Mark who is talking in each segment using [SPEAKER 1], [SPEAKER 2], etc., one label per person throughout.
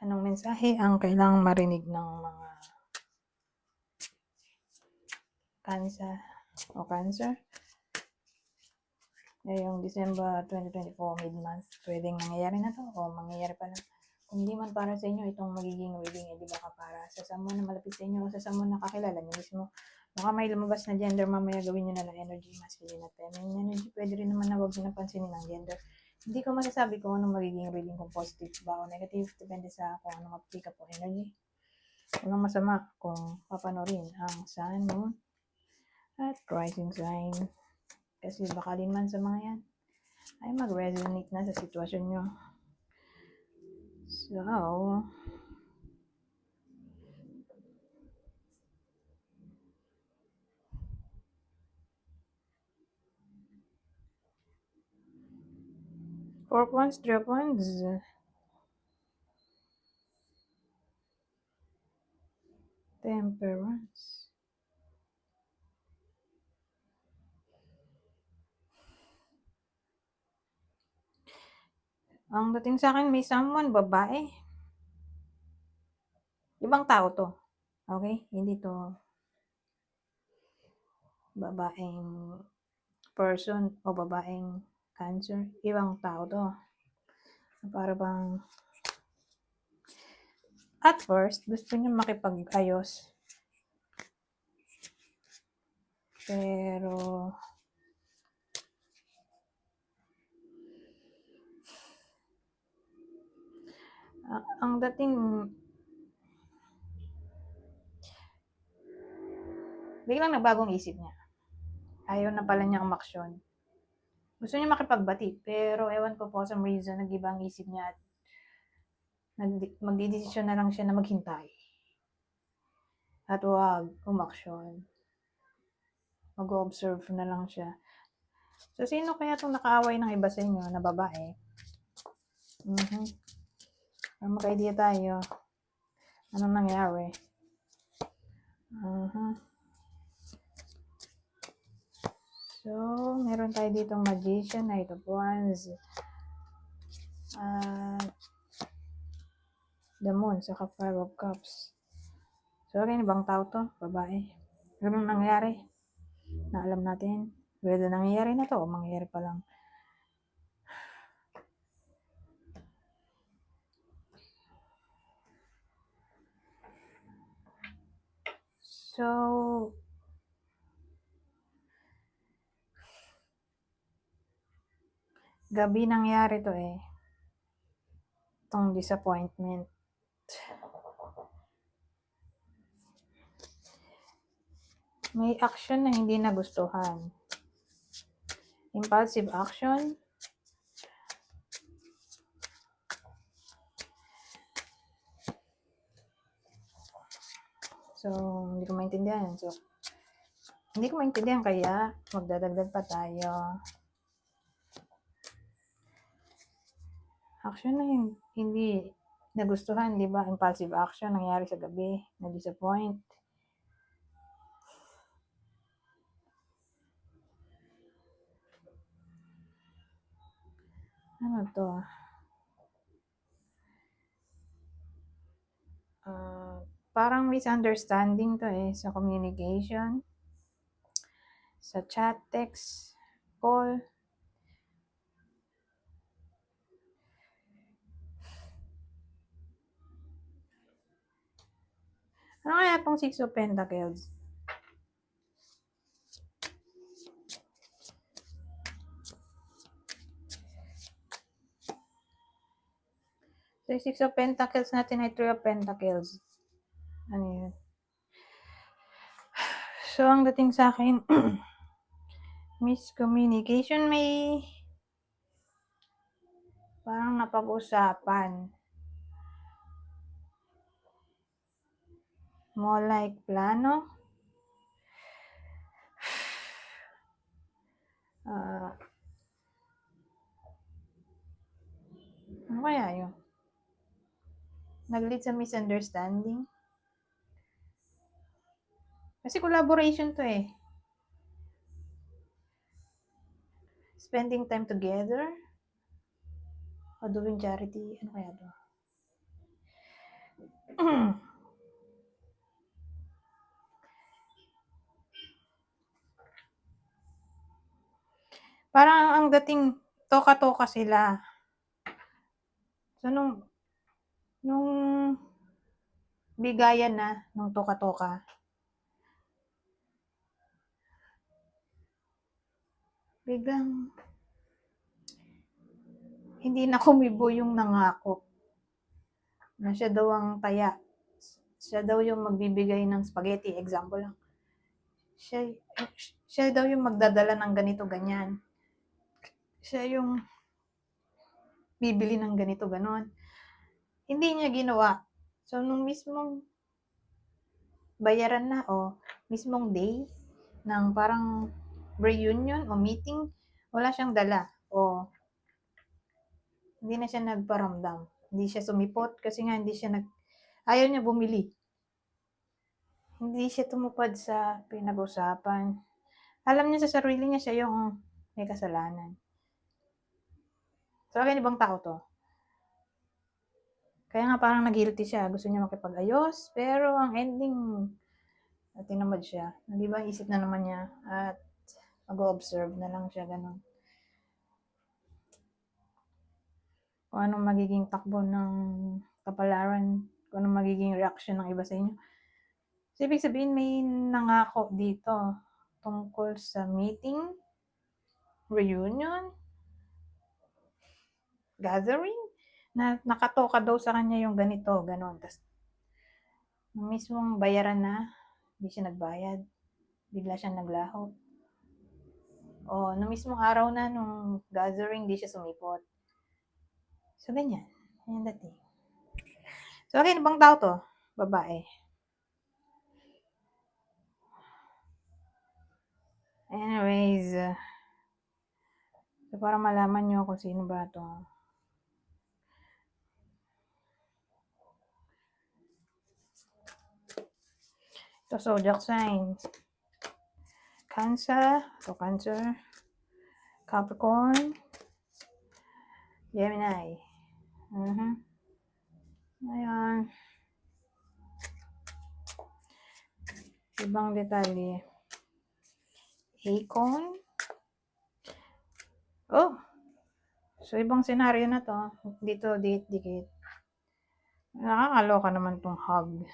[SPEAKER 1] Anong mensahe ang kailangang marinig ng mga Cancer o Cancer ngayong December 2024 mid-month? Pwedeng nangyayari na to o mangyayari pa lang. Kung hindi man para sa inyo itong magiging reading, di ba para sa someone na malapit sa inyo o sa someone na kakilala nyo mismo. Baka may lumabas na gender, mamaya gawin nyo na lang energy, masculine at feminine energy. Pwede rin naman na huwag nyo napansinin ang gender. Hindi ko masasabi kung anong magiging reading, kung positive ba o negative, depende sa kung anong apply po energy. Walang masama kung papanorin ang sun, moon, at rising sign. Kasi baka din man sa mga yan ay mag-resonate na sa sitwasyon nyo. So, 4 points, 3 points. Temperance. Ang dating sa akin, may someone, babae. Ibang tao to. Okay? Hindi to babaeng person o babaeng Cancer. Ibang tao to. Para bang at first, gusto niya makipag-ayos. Pero ang dating biglang nagbagong isip niya. Ayaw na pala niya umaksyon. Gusto niya makipagbati, pero ewan ko po, some reason, nag-iba ang isip niya at magdidesisyon na lang siya na maghintay. At huwag umaksyon. Mag-observe na lang siya. So, sino kaya itong nakaaway ng iba sa inyo na babae? Mag-idea tayo. Anong nangyari? So, meron tayo ditong Magician, Knight of Wands, the Moon, saka 5 of Cups. So, again, ibang tao to, babae. Anong nangyari? Na alam natin, whether nangyayari na to o mangyayari pa lang. So, gabi nangyari to itong disappointment. May action na hindi nagustuhan. Impulsive action. So, hindi ko maintindihan. So, hindi ko maintindihan kaya magdadagdag pa tayo. Action na hindi nagustuhan, di ba? Impulsive action nangyari sa gabi, na-disappoint. Ano to? Parang misunderstanding to sa communication, sa chat, text, call. Ano kaya itong 6 of Pentacles? So, 6 of Pentacles natin ay 3 of Pentacles. Ano yun? So, ang dating sa akin, miscommunication, may parang napag-usapan. More like plano. Ano kaya yun? Nag-lead sa misunderstanding? Kasi collaboration to Spending time together? O doing charity? Ano kaya to? Parang ang dating toka-toka sila. So, nung bigayan na, nung toka-toka, biglang hindi na kumibo yung nangako na siya daw ang taya. Siya daw yung magbibigay ng spaghetti, example lang. Siya, siya daw yung magdadala ng ganito, ganyan. Siya yung bibili ng ganito, ganon. Hindi niya ginawa. So, nung mismong bayaran na o mismong day ng parang reunion o meeting, wala siyang dala o hindi na siya nagparamdam. Hindi siya sumipot kasi nga hindi siya ayaw niya bumili. Hindi siya tumupad sa pinag-usapan. Alam niya sa sarili niya siya yung may kasalanan. So, akin ibang tao to. Kaya nga parang nag-guilty siya. Gusto niya makipag-ayos. Pero ang ending, tinamad siya. Di ba, isip na naman niya. At mag-observe na lang siya. Ganun. Kung anong magiging takbo ng kapalaran. Kung anong magiging reaction ng iba sa inyo. So, ibig sabihin, may nangako dito tungkol sa meeting, reunion, gathering, na nakatoka daw sa kanya yung ganito, ganon. Tapos, mismong bayaran na, hindi siya nagbayad. Bigla siya naglaho. O, nung mismong araw na, nung gathering, hindi siya sumipot. So, ganyan. Yan dati. So, okay, bang tao to? Babae. Anyways, so para malaman nyo kung sino ba to. Ito, zodiac sign. Cancer, Capricorn, Gemini. Ayan. Ibang detalye. Acorn. Oh. So, ibang senaryo na to. Dito, dikit. Nakakaloka naman tong hug.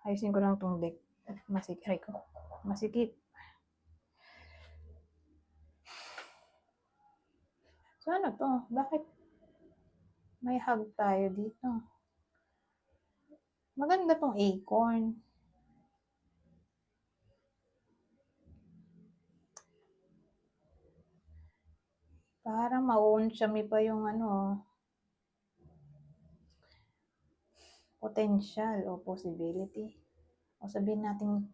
[SPEAKER 1] Ayusin ko lang tong deck. Masikip. So, ano to? Bakit may hug tayo dito? Maganda tong acorn. Parang mauunsyami pa yung potential o possibility. O sabihin natin,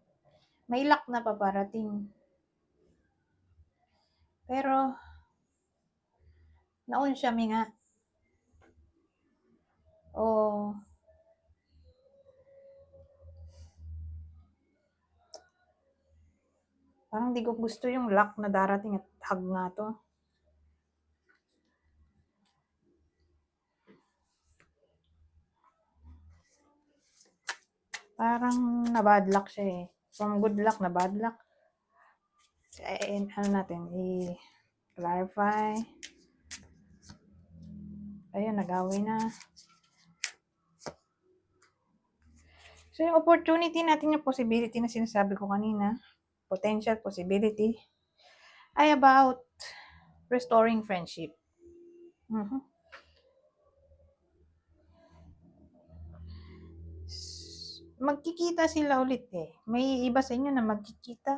[SPEAKER 1] may luck na paparating. Pero, naunsyami nga. O, parang di ko gusto yung luck na darating at hug nga to. Parang na-bad luck siya eh. From good luck na bad luck. Ano natin, i-clarify. Ayun, nag-away na. So, yung opportunity natin, yung possibility na sinasabi ko kanina, potential possibility, ay about restoring friendship. Magkikita sila ulit eh. May iba sa inyo na magkikita.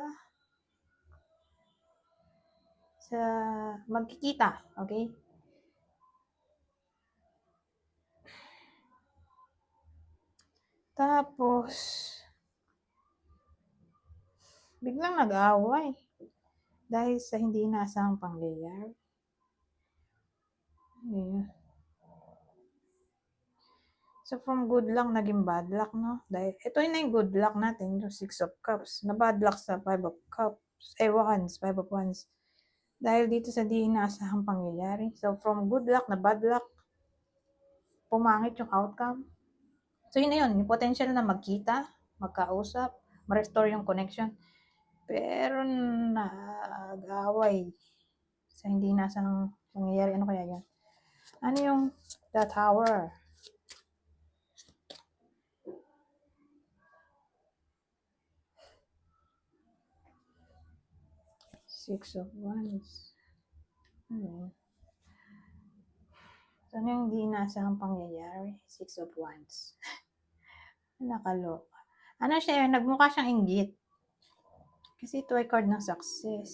[SPEAKER 1] Okay? Tapos, biglang nag-away. Dahil sa hindi inaasahang pangyayari. Yeah. So, from good luck, naging bad luck, no? Dahil, ito na yung good luck natin, yung 6 of Cups. Na bad luck sa 5 of Cups. 5 of Wands. Dahil dito sa di inaasahang pangyayari. So, from good luck na bad luck, pumangit yung outcome. So yun na yun, yung potential na magkita, magkausap, ma-restore yung connection. Pero nag-away sa hindi nasang mangyayari. Ano kaya yan? Ano yung the tower? Six of Wands. So, ano yung hindi nasang pangyayari? Six of Wands. Nakaloka. Ano siya, nagmukha siyang inggit. Kasi ito ay card ng success.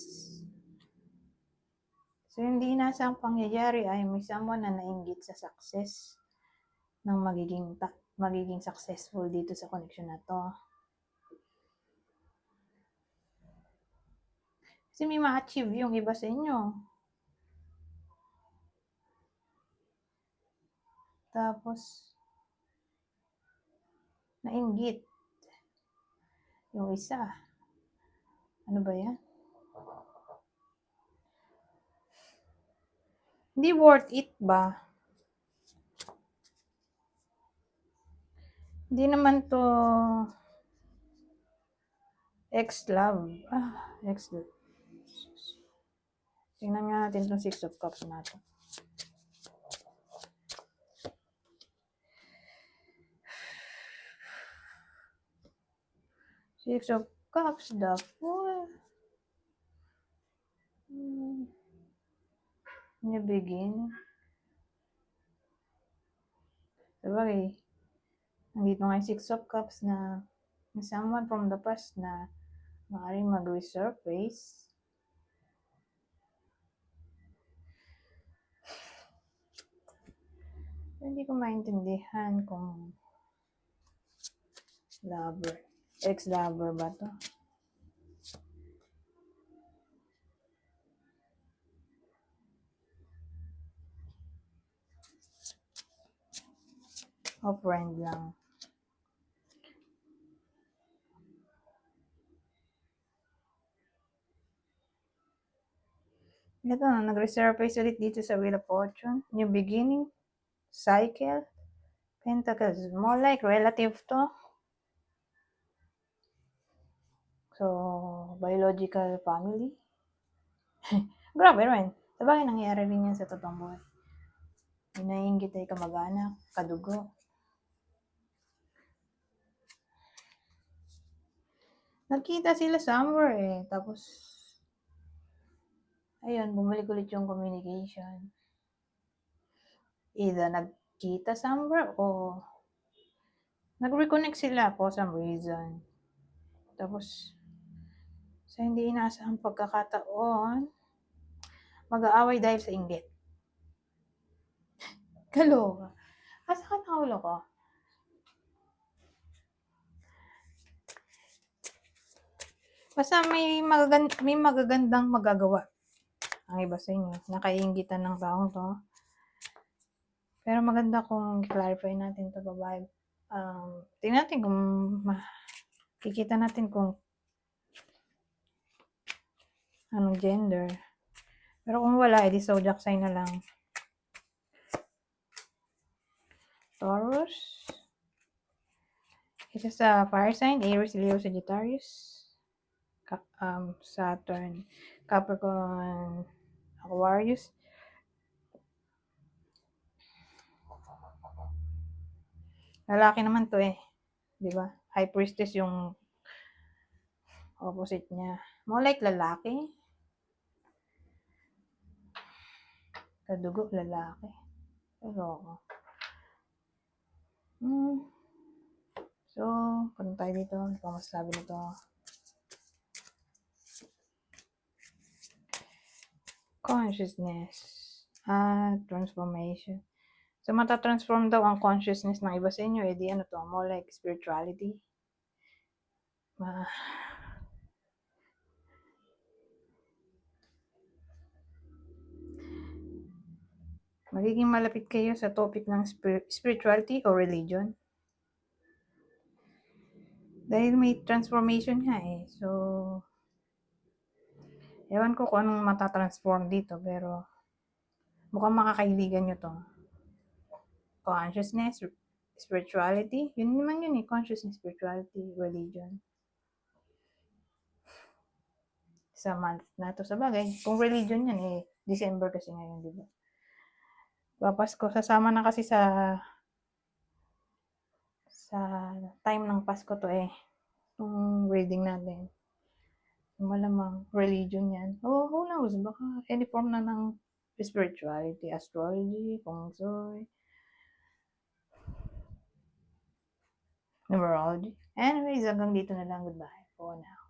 [SPEAKER 1] So, hindi nasang pangyayari ay may someone na nainggit sa success ng magiging successful dito sa connection na to. Kasi may ma-achieve yung iba sa inyo. Tapos, nainggit yung isa. Ano ba yan? Hindi worth it ba? Hindi naman to ex-love. Ex-love. Tingnan nga natin itong Six of Cups natin. Six of Cups, the Fool. New begin. Sabagay, nandito nga yung Six of Cups na someone from the past na maaaring mag-resurface. Hindi ko maintindihan kung lover, ex-lover ba to? O friend lang. Ito na, nag-resurface ulit dito sa Wheel of Fortune. New beginning, cycle, Pentacles. More like relative to. So, biological family. Grabe rin. Sabagay, nangyayari rin yan sa totoong buhay. Inainggit ay kamag-anak, kadugo. Nagkita sila somewhere eh. Tapos, ayun, bumalik ulit yung communication. Either nagkita somewhere o nag-reconnect sila for some reason. Tapos, sa hindi inaasahang pagkakataon, mag-aaway dahil sa inggit. Kaloka. Asa ka nakaulo ko? Basta may magagandang magagawa ang iba sa inyo. Nakainggitan ng taong to. Pero maganda kung clarify natin ito, babae. Tingnan natin kung kikita natin kung anong gender. Pero kung wala, edi zodiac sign na lang. Taurus. Isa sa fire sign, Aries, Leo, Sagittarius. Saturn, Capricorn, Aquarius. Lalaki naman to eh. Di ba? High Priestess yung opposite niya. More like lalaki. Kadugo, lalaki. Pero so, punta tayo dito. Ano pa masasabi nito? Consciousness. Transformation. So, matatransform daw ang consciousness ng iba sa inyo. Eh, di ano to? More like spirituality. Magiging malapit kayo sa topic ng spirituality or religion. Dahil may transformation nga eh. So, ewan ko kung anong matatransform dito. Pero, mukhang makakailigan nyo to. consciousness, spirituality. Yun naman yun eh, consciousness, spirituality, religion. Sa month na to. Sa bagay, kung religion yan eh, December kasi ngayon, di ba? Papasko, sasama na kasi sa time ng Pasko to eh. Yung reading natin. Malamang religion yan. Oh, who knows? Baka any form na ng spirituality, astrology, feng shui, numerology. Anyways, hanggang dito na lang. Goodbye for now.